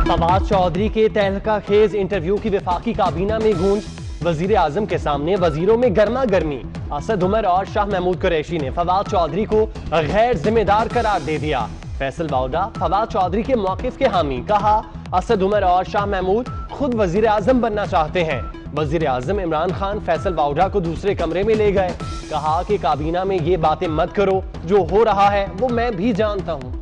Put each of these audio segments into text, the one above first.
फवाद चौधरी के तहलका खेज इंटरव्यू की वफाकी काबीना में गूंज। वजीर आजम के सामने वजीरों में गर्मा गर्मी। असद उमर और शाह महमूद कुरैशी ने फवाद चौधरी को गैर जिम्मेदार करार दे दिया। फैसल बाउडा फवाद चौधरी के मौकिफ के हामी। कहा, असद उमर और शाह महमूद खुद वजीर आजम बनना चाहते हैं। वजीर आजम इमरान खान फैसल बाउडा को दूसरे कमरे में ले गए। कहा कि काबीना में ये बातें मत करो, जो हो रहा है वो मैं भी जानता हूं।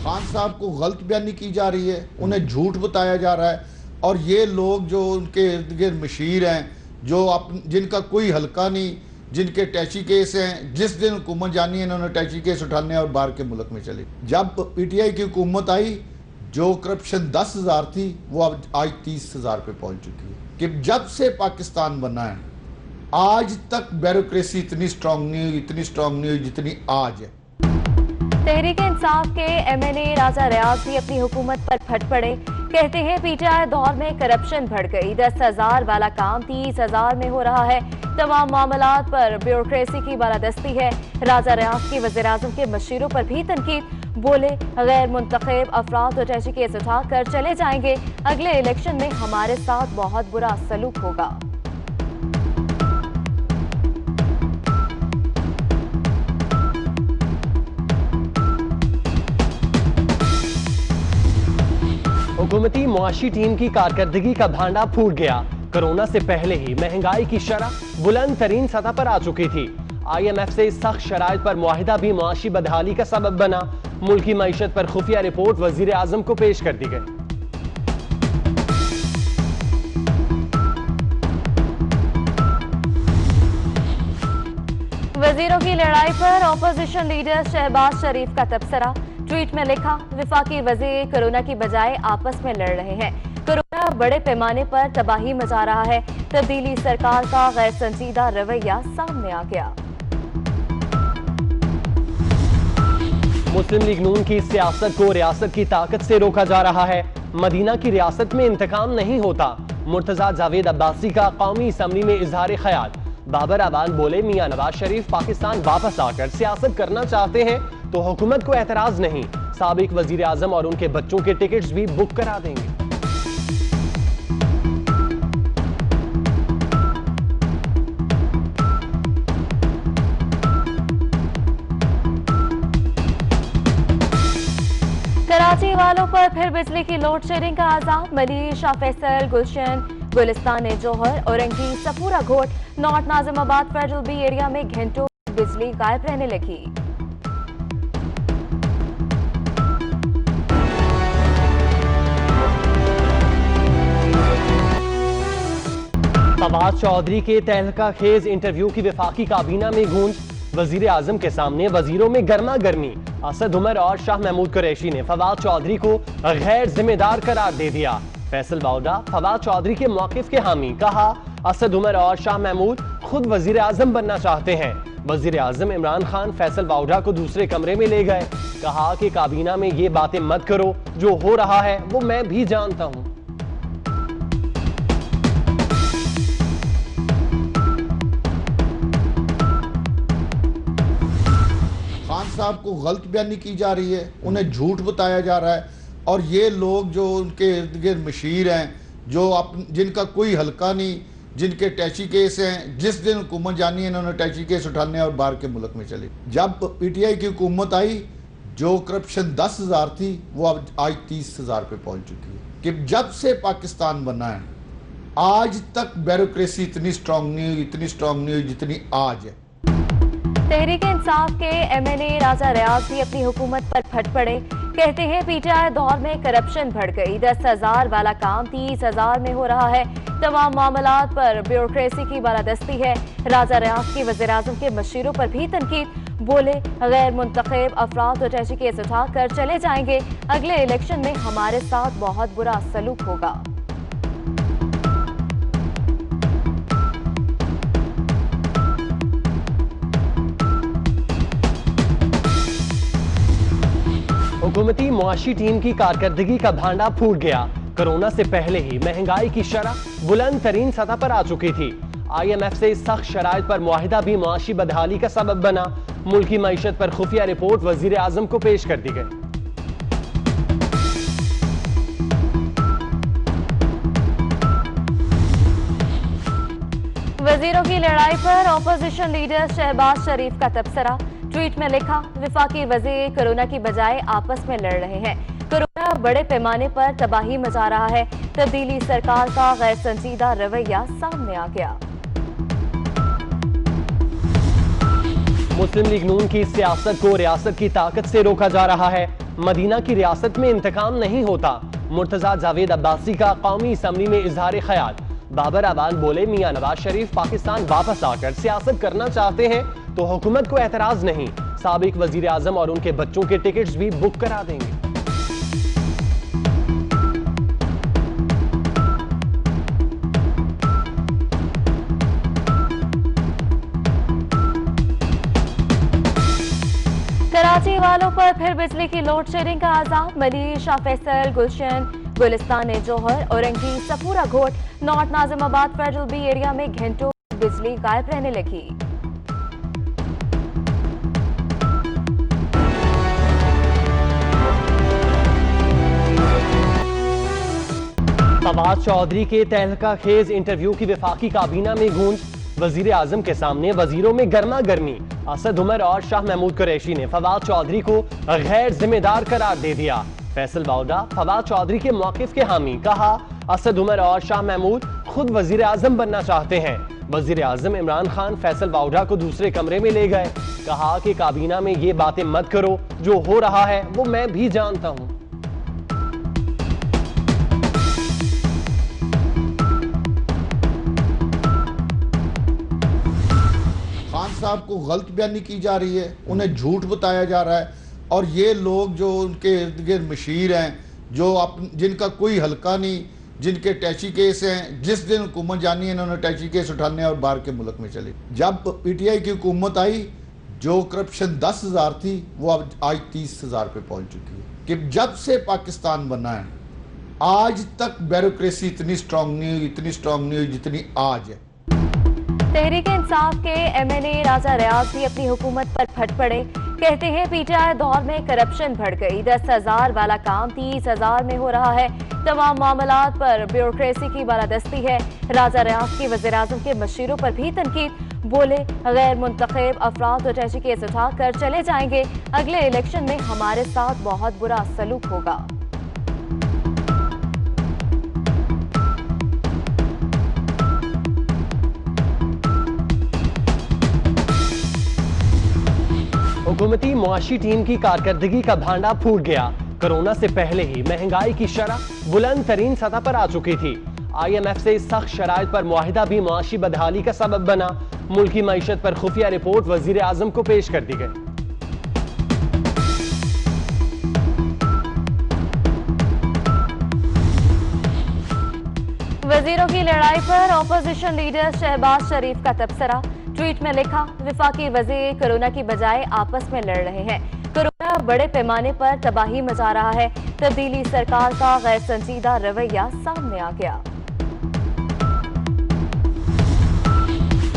खान साहब को गलत बयानी की जा रही है, उन्हें झूठ बताया जा रहा है, और ये लोग जो उनके इर्द गिर्द मशीर हैं, जो जिनका कोई हल्का नहीं, जिनके टैची केस हैं, जिस दिन हुकूमत जानी है इन्होंने टैची केस उठाने और बाहर के मुल्क में चले। जब पीटीआई की हुकूमत आई, जो करप्शन 10,000 थी वो अब आज 30,000 पे पहुंच चुकी है। कि जब से पाकिस्तान बना है आज तक ब्यूरोक्रेसी इतनी स्ट्रांग नहीं हुई जितनी आज है। तहरीक इंसाफ के एमएनए राजा रियाज भी अपनी हुकूमत पर फट पड़े। कहते हैं पीटीआई दौर में करप्शन बढ़ गई, 10,000 वाला काम 30,000 में हो रहा है। तमाम मामलात पर ब्यूरोक्रेसी की बालादस्ती है। राजा रियाज की वज़ीर आज़म के मशीरों पर भी तनकीद। बोले, गैर मुंतखब अफराद और टैची केस उठा कर चले जाएंगे। अगले इलेक्शन में हमारे साथ बहुत बुरा सलूक होगा। हुकूमती मुआशी टीम की कारकर्दगी का भांडा फूट गया। कोरोना से पहले ही महंगाई की शरह बुलंद तरीन सतह पर आ चुकी थी। IMF से सख्त शराइत पर मुआहिदा भी मुआशी बदहाली का सबब बना। मुल्की मईशत पर खुफिया रिपोर्ट वजीर आजम को पेश कर दी गई। वजीरों की लड़ाई पर ऑपोजिशन लीडर शहबाज शरीफ का तबसरा। ट्वीट में लिखा, विफाकी वजीर कोरोना की बजाय आपस में लड़ रहे हैं। कोरोना बड़े पैमाने पर तबाही मचा रहा है। तब्दीली सरकार का गैर संजीदा रवैया सामने आ गया। मुस्लिम लीग नून की सियासत को रियासत की ताकत से रोका जा रहा है। मदीना की रियासत में इंतकाम नहीं होता। मुर्तजा जावेद अब्बासी का कौमी असम्बली में इजहार ख्याल। बाबर अवान बोले, मियां नवाज शरीफ पाकिस्तान वापस आकर सियासत करना चाहते हैं तो हुकूमत को एतराज नहीं। साबिक वजीर आजम और उनके बच्चों के टिकट्स भी बुक करा देंगे। कराची वालों पर फिर बिजली की लोड शेडिंग का आजाद। मलिर, शाह फैसल, गुलशन, गुलिस्तान जौहर, औरंगी, सपूरा घोट, north Nazimabad federal B area में घंटों बिजली गायब रहने लगी। फवाद चौधरी के तहलका खेज इंटरव्यू की वफाकी काबीना में गूंज। वजीर आजम के सामने वजीरों में गर्मा गर्मी। असद उमर और शाह महमूद कुरैशी ने फवाद चौधरी को गैर जिम्मेदार करार दे दिया। फैसल बाउडा फवाद चौधरी के मौकिफ के हामी। कहा, असद उमर और शाह महमूद खुद वजीर आजम बनना चाहते हैं। वजीर आजम इमरान खान फैसल बाउडा को दूसरे कमरे में ले गए। कहा कि काबीना में ये बातें मत करो, जो हो रहा है वो मैं भी जानता हूं। खान साहब को गलत बयानी की जा रही है, उन्हें झूठ बताया जा रहा है, और ये लोग जो उनके इर्द गिर्द मशीर हैं, जो जिनका कोई हल्का नहीं, जिनके टैची केस हैं, जिस दिन हुकूमत जानी है इन्होंने टैची केस उठाने और बाहर के मुल्क में चले। जब पीटीआई की हुकूमत आई, जो करप्शन 10,000 थी वो अब आज 30,000 पे पहुंच चुकी है। कि जब से पाकिस्तान बना है आज तक ब्यूरोक्रेसी इतनी स्ट्रांग नहीं हुई जितनी आज है। तहरीक इंसाफ के एमएनए राजा रियाज भी अपनी हुकूमत पर फट पड़े। कहते हैं पीटीआई दौर में करप्शन बढ़ गई, 10,000 वाला काम 30,000 में हो रहा है। तमाम मामलात पर ब्यूरोक्रेसी की बालादस्ती है। राजा रियाज की वज़ीर आज़म के मशीरों पर भी तनकीद। बोले, गैर मुंतखब अफराद और टैची केस उठा कर चले जाएंगे। अगले इलेक्शन में हमारे साथ बहुत बुरा सलूक होगा। हुकूमती मुआशी टीम की कारकर्दगी का भांडा फूट गया। कोरोना से पहले ही महंगाई की शरह बुलंद तरीन सतह पर आ चुकी थी। IMF से सख्त शराइत पर मुआहिदा भी मुआशी बदहाली का सबब बना। मुल्क की मईशत पर खुफिया रिपोर्ट वजीर आजम को पेश कर दी गई। वजीरों की लड़ाई पर ऑपोजिशन लीडर शहबाज शरीफ का तबसरा। ट्वीट में लिखा, विफाकी वजीर कोरोना की बजाय आपस में लड़ रहे हैं। कोरोना बड़े पैमाने पर तबाही मचा रहा है। तब्दीली सरकार का गैर संजीदा रवैया सामने आ गया। मुस्लिम लीग नून की सियासत को रियासत की ताकत से रोका जा रहा है। मदीना की रियासत में इंतकाम नहीं होता। मुर्तजा जावेद अब्बासी का कौमी असम्बली में इजहार ख्याल। बाबर आबाद बोले, मियां नवाज शरीफ पाकिस्तान वापस आकर सियासत करना चाहते हैं तो हुकूमत को एतराज नहीं। साबिक वजीर आजम और उनके बच्चों के टिकट्स भी बुक करा देंगे। कराची वालों पर फिर बिजली की लोड शेडिंग का आजाद। मलिर, शाह फैसल, गुलशन, गुलिस्तान जौहर, औरंगी, सपूरा घोट, north Nazimabad federal B area में घंटों बिजली गायब रहने लगी। फवाद चौधरी के तहलका खेज इंटरव्यू की वफाकी काबीना में गूंज। वजीर आजम के सामने वजीरों में गर्मा गर्मी। असद उमर और शाह महमूद कुरैशी ने फवाद चौधरी को गैर जिम्मेदार करार दे दिया। फैसल वाउडा फवाद चौधरी के मौकिफ के हामी। कहा, असद उमर और शाह महमूद खुद वजीर आजम बनना चाहते हैं। वजीर आजम इमरान खान फैसल वाउडा को दूसरे कमरे में ले गए। कहा कि काबीना में ये बातें मत करो, जो हो रहा है वो मैं भी जानता हूं। खान साहब को गलत बयानी की जा रही है, उन्हें झूठ बताया जा रहा है। और ये लोग जो उनके इर्द गिर्द मशीर हैं, जो जिनका कोई हल्का नहीं, जिनके टैची केस हैं, जिस दिन हुकूमत जानी है इन्होंने टैची केस उठाने और बाहर के मुल्क में चले। जब PTI की हुकूमत आई, जो करप्शन 10,000 थी वो अब आज 30,000 पे पहुंच चुकी है। कि जब से पाकिस्तान बना है आज तक ब्यूरोक्रेसी इतनी स्ट्रांग नहीं हुई जितनी आज है। तहरीक इंसाफ के MNA राजा रियाज भी अपनी हुकूमत पर फट पड़े। कहते हैं PTI दौर में करप्शन बढ़ गई। 10,000 वाला काम 30,000 में हो रहा है। तमाम मामलात पर ब्यूरोक्रेसी की बालादस्ती है। राजा रियाज की वज़ीर आज़म के मशीरों पर भी तनकीद। बोले, गैर मुंतखब अफराद तो टैची केस उठाकर चले जाएंगे। अगले इलेक्शन में हमारे साथ बहुत बुरा सलूक होगा। हुकूमती मुआशी टीम की कारकर्दगी का भांडा फूट गया। कोरोना से पहले ही महंगाई की शरह बुलंद तरीन सतह पर आ चुकी थी। IMF से सख्त शराइत पर मुआहिदा भी मुआशी बदहाली का सबब बना। मुल्क की मईशत पर खुफिया रिपोर्ट वजीर आजम को पेश कर दी गई। वजीरों की लड़ाई पर ऑपोजिशन लीडर शहबाज शरीफ का तबसरा। ट्वीट में लिखा, विफाकी वजीर कोरोना की बजाय आपस में लड़ रहे हैं। कोरोना बड़े पैमाने पर तबाही मचा रहा है। तब्दीली सरकार का गैर संजीदा रवैया सामने आ गया।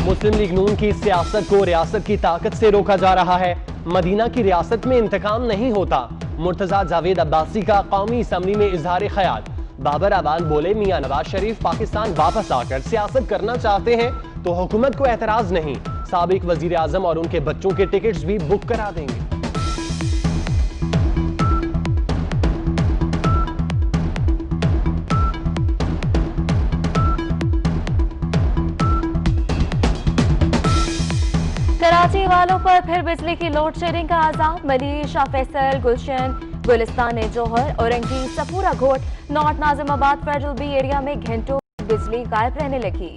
मुस्लिम लीग नून की सियासत को रियासत की ताकत से रोका जा रहा है। मदीना की रियासत में इंतकाम नहीं होता। मुर्तजा जावेद अब्बासी का कौमी असम्बली में इजहार ख्याल। बाबर आबाद बोले, मियां नवाज शरीफ पाकिस्तान वापस आकर सियासत करना चाहते हैं तो हुकूमत को एतराज नहीं। साबिक वजीर आजम और उनके बच्चों के टिकट्स भी बुक करा देंगे। कराची वालों पर फिर बिजली की लोड शेडिंग का आजाद। मलिर, शाह फैसल, गुलशन, गुलिस्तान जौहर, औरंगी, सपूरा घोट, north Nazimabad federal B area में घंटों बिजली गायब रहने लगी।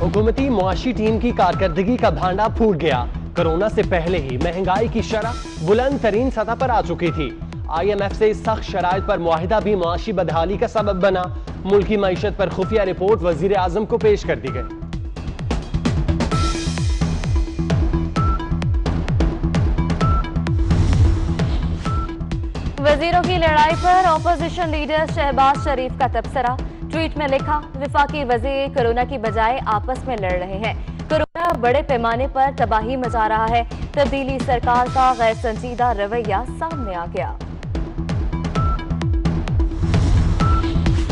हुकूमती मुआशी टीम की कारकर्दगी का भांडा फूट गया। कोरोना से पहले ही महंगाई की शरह बुलंद तरीन सतह पर आ चुकी थी। IMF से सख्त शराइत पर मुआहिदा भी मुआशी बदहाली का सबब बना। मुल्क की मईशत पर खुफिया रिपोर्ट वजीर आजम को पेश कर दी गई। वजीरों की लड़ाई पर ऑपोजिशन लीडर शहबाज शरीफ का तबसरा। ट्वीट में लिखा, विफाकी वजीर कोरोना की बजाय आपस में लड़ रहे हैं। कोरोना बड़े पैमाने पर तबाही मचा रहा है। तब्दीली सरकार का गैर संजीदा रवैया सामने आ गया।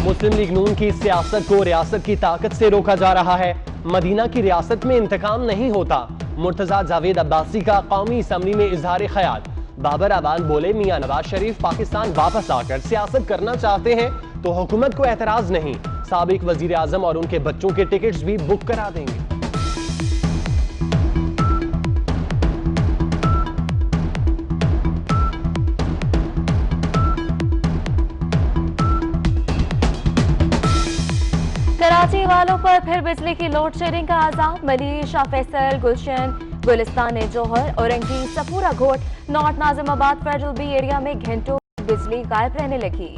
मुस्लिम लीग नून की सियासत को रियासत की ताकत से रोका जा रहा है। मदीना की रियासत में इंतकाम नहीं होता। मुर्तजा जावेद अब्बासी का कौमी असम्बली में इजहार ख्याल। बाबर आबाद बोले, मियां नवाज शरीफ पाकिस्तान वापस आकर सियासत करना चाहते हैं तो हुकूमत को एतराज नहीं। साबिक वजीर आजम और उनके बच्चों के टिकट्स भी बुक करा देंगे। कराची वालों पर फिर बिजली की लोड शेडिंग का आजाद। मनीषा, फैसल, गुलशन, गुलिस्तान जौहर, औरंगी, सपूरा घोट, north Nazimabad federal B area में घंटों बिजली गायब रहने लगी।